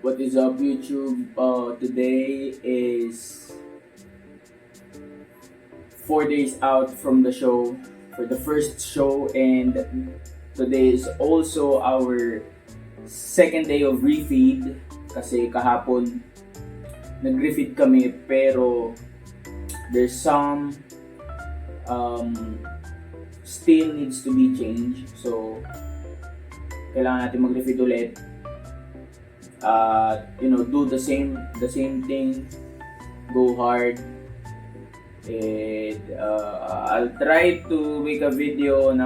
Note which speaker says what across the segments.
Speaker 1: What is up, YouTube? Today is 4 days out from the show, for the first show, and today is also our second day of refeed kasi kahapon nag-refeed kami pero there's some still needs to be changed, so kailangan natin mag-refeed ulit. Do the same thing, go hard, and I'll try to make a video on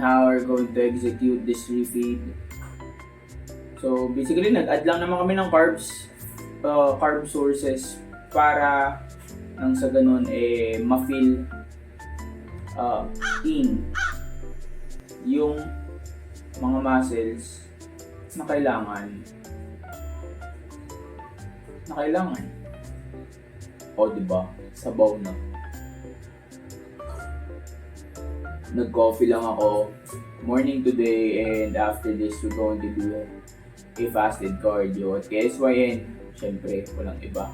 Speaker 1: how we're going to execute this refeed. So basically, nag-add lang naman kami ng carb sources para nang sa ganun ma-fill in yung mga muscles na kailangan. O diba? Sabaw na. Nag-coffee lang ako morning today, and after this we're going to do a fasted cardio at KSYN. Syempre, walang iba.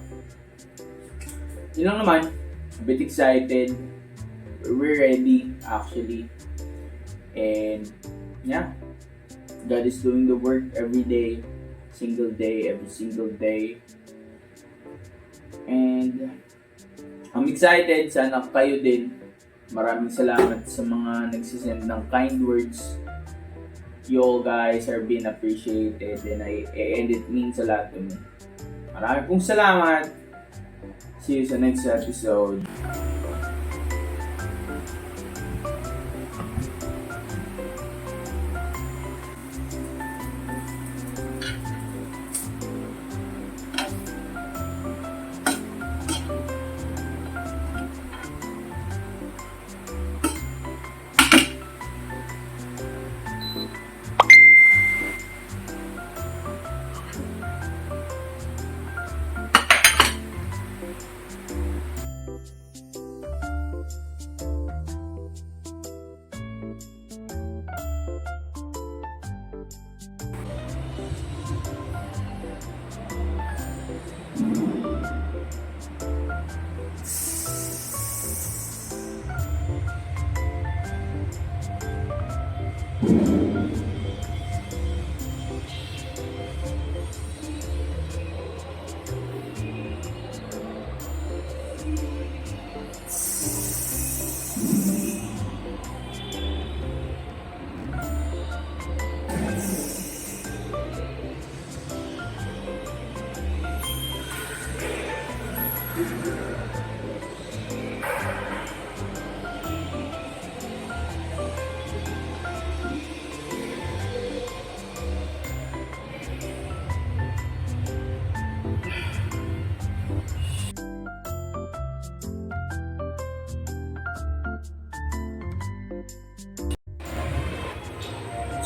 Speaker 1: Yun lang naman. A bit excited. We're ready actually. And yeah, God is doing the work every day, every single day. And I'm excited, sana kayo din. Maraming salamat sa mga nagsisend ng kind words. You all guys are being appreciated, and it means a lot to me. Maraming pong salamat. See you sa next episode.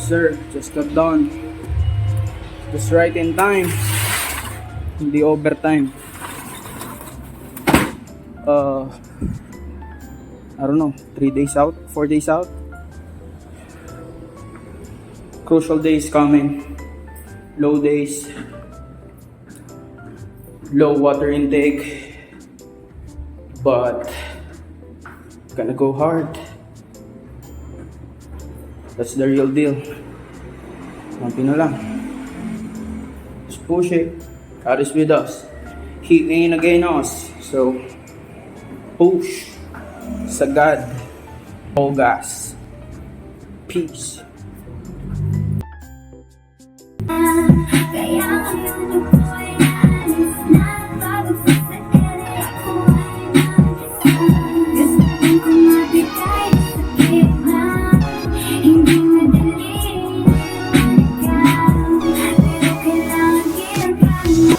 Speaker 1: Sir, just got done. Just right in time. Hindi overtime. I don't know, 3 days out, 4 days out. Crucial days coming. Low days. Low water intake. But gonna go hard. That's the real deal. Konti na lang. Just push it. God is with us. He ain't against us. So, push.
Speaker 2: Sagad. Ogas. Peace.
Speaker 3: Kaya ngayon ako'y naalis na bago sa ere ako'y nagkasal. Gusto kong mabigay sakit na hindi madali ikaw. Pero kailangan kinagana.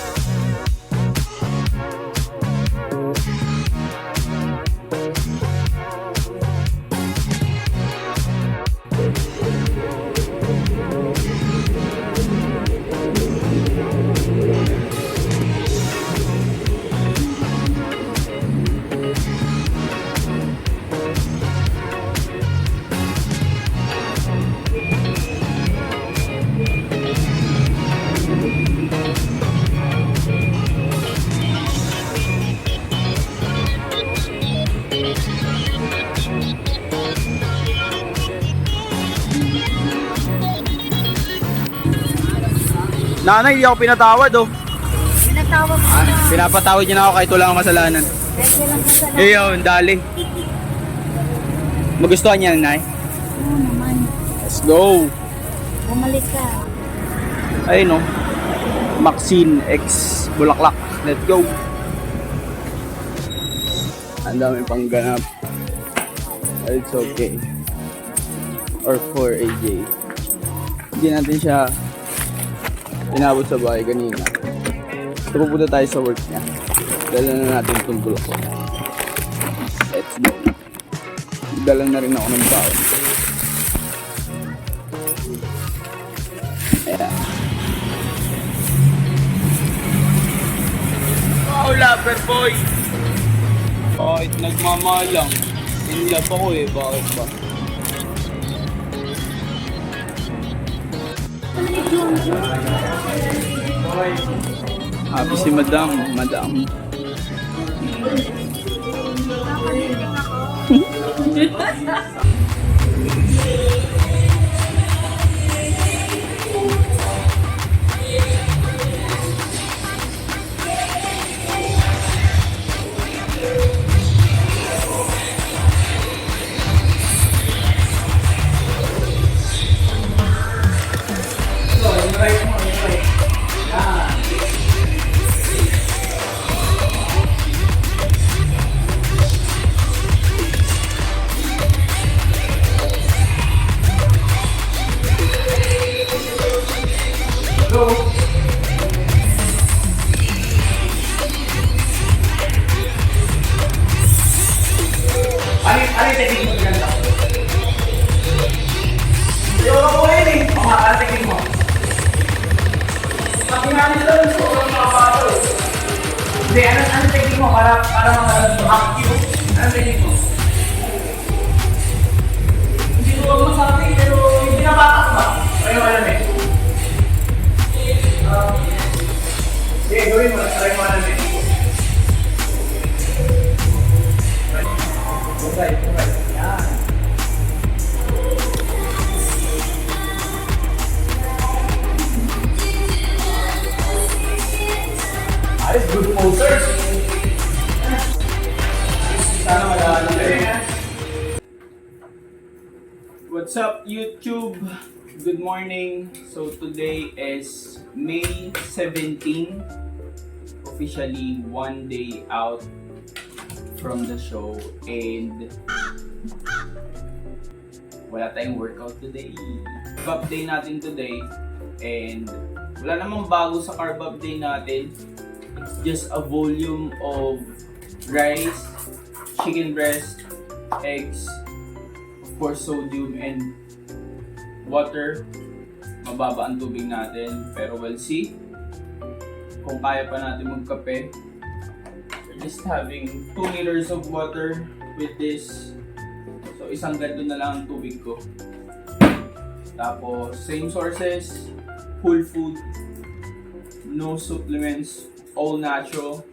Speaker 2: Nanay, hindi ako pinatawad oh.
Speaker 3: Pinatawag ko na.
Speaker 2: Pinapatawad niya na ako kahit wala akong kasalanan.
Speaker 3: Kahit walang kasalanan.
Speaker 2: Ayun, dali. Magustuhan niya, Nay?
Speaker 3: Oo naman.
Speaker 2: Let's go.
Speaker 3: Bumalik ka.
Speaker 2: Ayun oh. Maxine X Bulaklak. Let's go. Ang dami pang ganap. It's okay. Or for AJ. Hindi natin siya inabot sa bahay kanina. So, pupunta tayo sa work niya. Dala na natin itong bulak. Let's go. Dala na rin ako ng baon. Ayan. Wow, lover boy! Kahit nagmamalang, in love ako eh. Bakit ba? Happy si Madam.
Speaker 1: Ano yung technique mo ginanda? Yung ako po yun eh. Ano technique mo? Pag ginamit lang yung sobrang makabato eh. Hindi, ano technique mo para active? Ano technique mo? Hindi ko masabi pero hindi nabatak ba? Try mo alam eh. Sige, gawin mo. Try mo alam eh. Okay. Yan. Ayos, good posters. Sana malalim na.
Speaker 2: What's up, YouTube? Good morning. So today is May 17. Officially 1 day out from the show and wala tayong workout today. Carb up day natin today and wala namang bago sa carb up day natin. It's just a volume of rice, chicken breast, eggs, of course sodium and water. Mababa ang tubig natin pero we'll see kung kaya pa natin magkape. Just having 2 liters of water with this. So isang ganito na lang ang tubig ko. Tapos same sources, whole food, no supplements, all natural.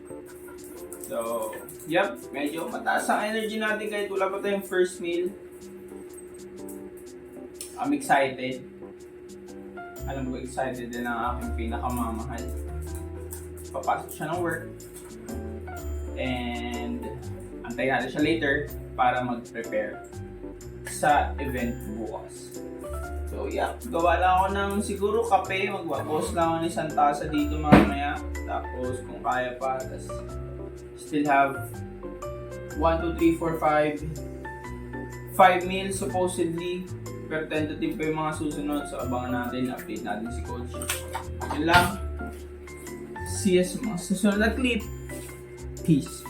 Speaker 2: So, yep, medyo mataas ang energy natin kahit wala pa tayong first meal. I'm excited. Alam ko excited din ang aking pinakamamahal. Papasok siya ng work. And I'm antayin natin siya later para mag-prepare sa event bukas. So yeah, gawa lang ako ng siguro kape, magbabawas lang ako ng isang tasa dito mamaya. Tapos kung kaya pa, tas still have 1, 2, 3, 4, 5 meals supposedly. Pero tentative pa yung mga susunod. So abangan natin, update natin si Coach. Yun lang. See you sa mga susunod na clip. Peace.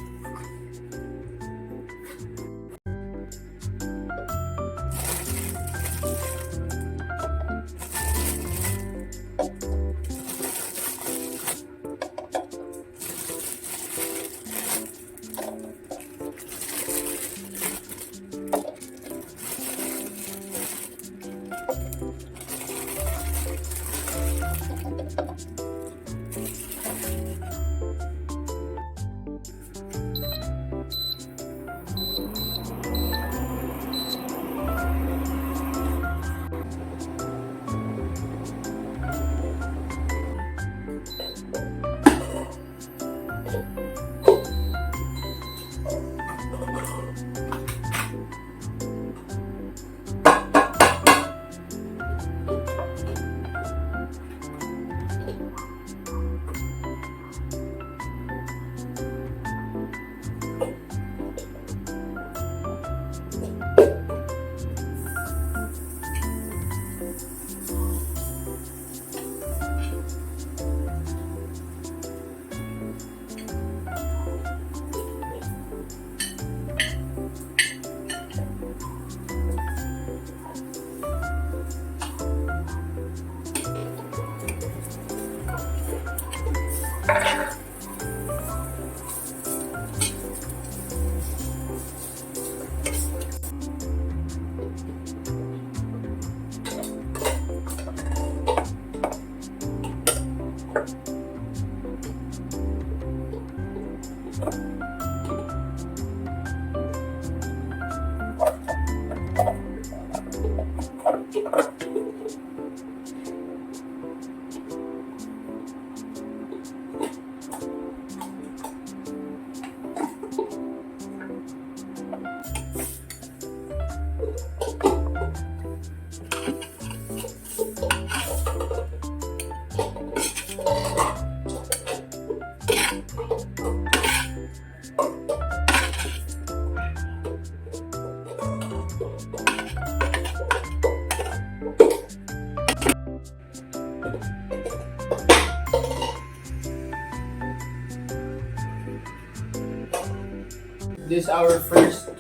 Speaker 2: This is our first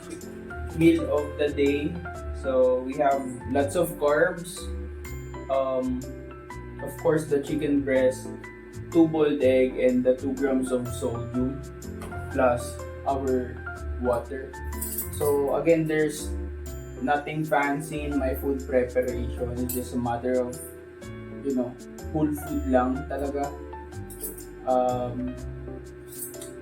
Speaker 2: meal of the day. So we have lots of carbs. Of course, the chicken breast, 2 boiled egg, and the 2 grams of sodium, plus our water. So again, there's nothing fancy in my food preparation. It's just a matter of, whole food lang talaga.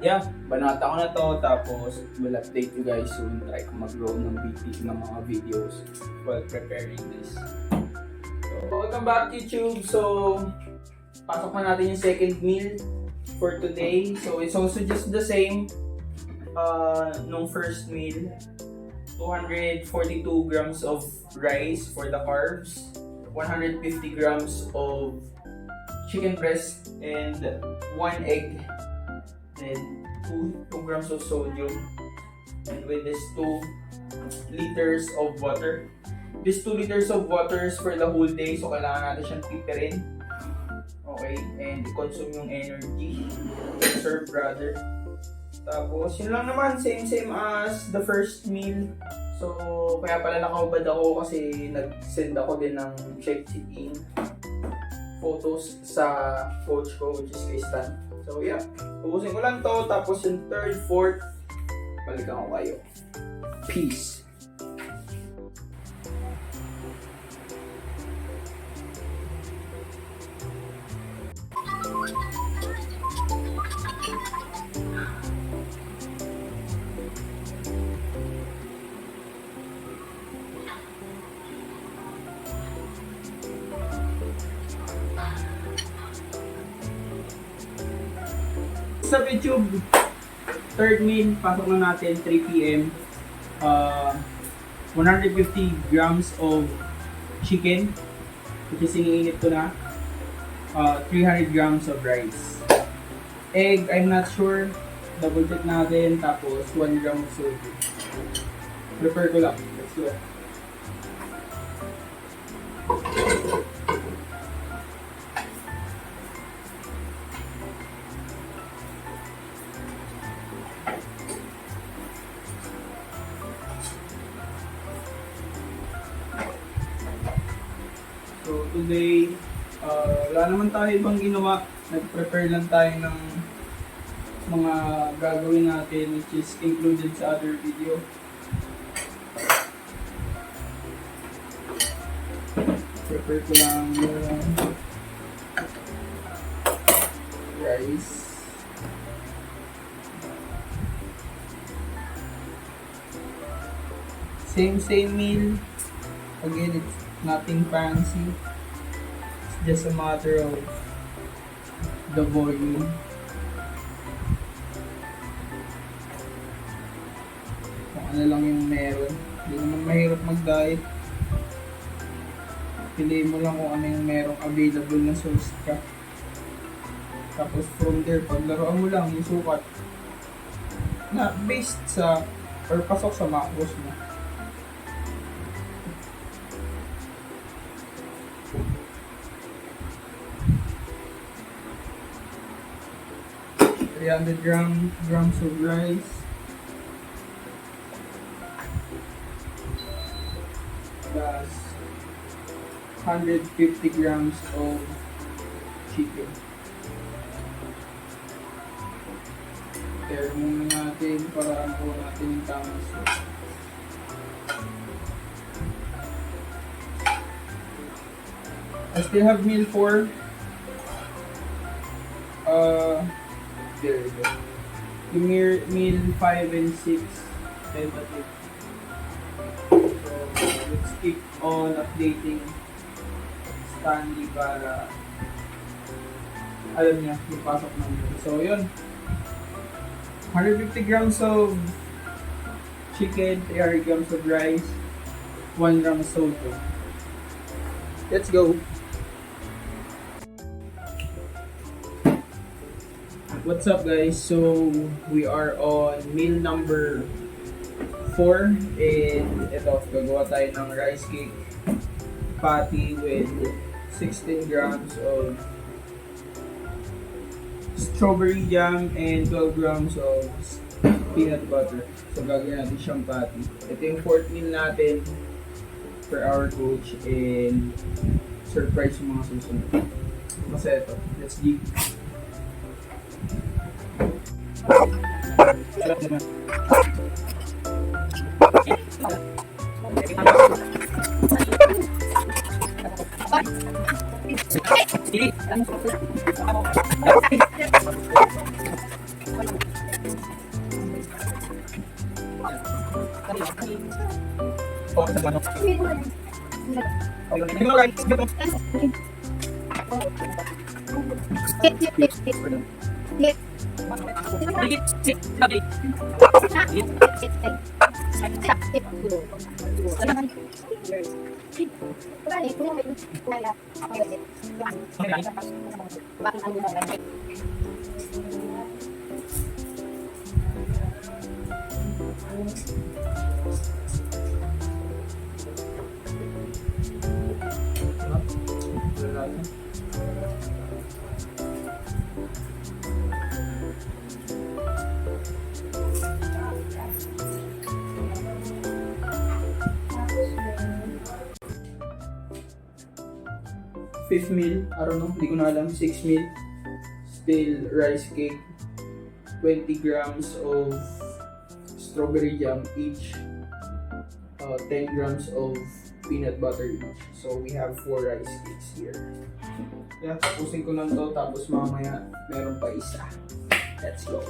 Speaker 2: Yeah, banata ko na to, tapos will update you guys soon. Try ko mag-grow ng mga videos while preparing this. So, welcome back YouTube. So, pasok na natin yung second meal for today. So, it's also just the same nung first meal. 242 grams of rice for the carbs, 150 grams of chicken breast, and 1 egg. Then 2 grams of sodium, and with this 2 liters of water. This 2 liters of water is for the whole day, so kailangan natin siyang piperin. Okay, and i-consume yung energy. Serve brother. Tapos yun lang naman, same as the first meal. So kaya pala nakaubad ako kasi nag-send ako din ng check-in photos sa coach ko, which is kay Stan. So yeah, ubusin ko lang to, tapos yung third, fourth, balikan ko kayo. Peace! Sa YouTube, third meal, pasok na natin 3 p.m. 150 grams of chicken, which is iniinit ko na. 300 grams of rice. Egg, I'm not sure. Double check natin. Tapos 1 gram of sodium. Prepare ko lang. Let's go. So today, wala naman tayo ibang ginawa. Nag-prepare lang tayo ng mga gagawin natin which is included sa other video. Prepare ko lang yung rice. Same meal. Again, it's nothing fancy. It's just a matter of the volume. Kung ano lang yung meron. Hindi naman mahirap mag-diet. Piliin mo lang kung ano yung merong available na sauce ka. Tapos from there, paglaruan mo lang yung sukat na based sa or pasok sa macros mo. Grams of rice, plus 150 grams of chicken. Pair muna natin para po natin yung tamang sauce. I still have meal 4. There we go. Yung meal 5 and 6 tentative. So, let's keep on updating Stanley para alam niya yung pasok namin. So, yun. 150 grams of chicken, 300 grams of rice, 1 gram of sodium. Let's go! What's up guys? So we are on meal number 4 and ito, gagawa tayo ng rice cake patty with 16 grams of strawberry jam and 12 grams of peanut butter. So gagawin natin siyang patty. Ito yung 4th meal natin for our coach and surprise yung mga susunod. Kasi ito, let's dig. Fifth meal, I don't know, hindi ko na alam, 6 meal, still rice cake, 20 grams of strawberry jam each, 10 grams of peanut butter each. So we have 4 rice cakes here. Yeah, tapusin ko lang to, tapos mamaya meron pa isa. Let's go.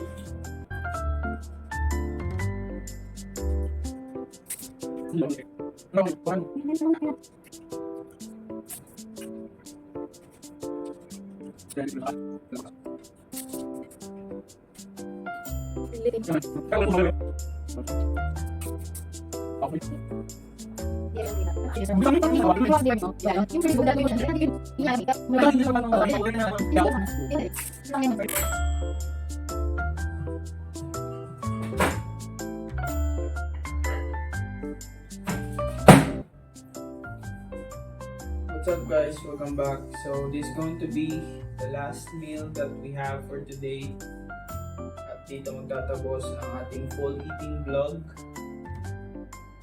Speaker 2: What's up guys? Welcome back. So this is going to be the last meal that we have for today. At dito magtatapos ang ating fall eating vlog.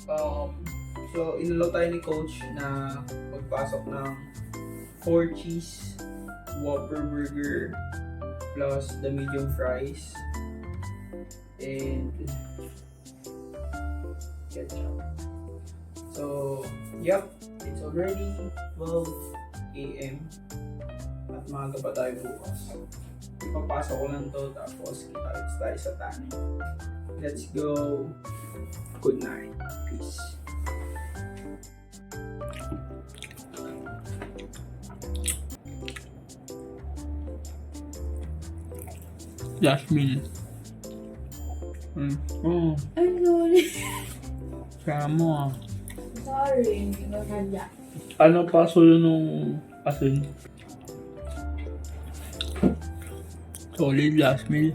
Speaker 2: So inalo tayo ni Coach na magpasok ng 4 cheese Whopper burger plus the medium fries and ketchup. So, yep, it's already 12 a.m. at maaga pa tayo bukas. Ipapasok ko lang to tapos kita tayo sa tanning. Let's go. Good night. Peace. Jasmine. Oh,
Speaker 3: I'm sorry.
Speaker 2: kaya mo ah.
Speaker 3: Sorry, hindi ko sadya.
Speaker 2: Ano pa sulo nung asin? Solid last meal.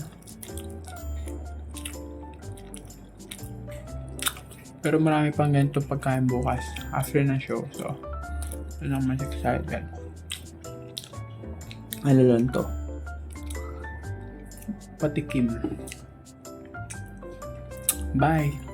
Speaker 2: Pero marami pang ganito pagkain bukas after ng show. So, yun ang mas excited. Ano lang to? Patikim. Bye!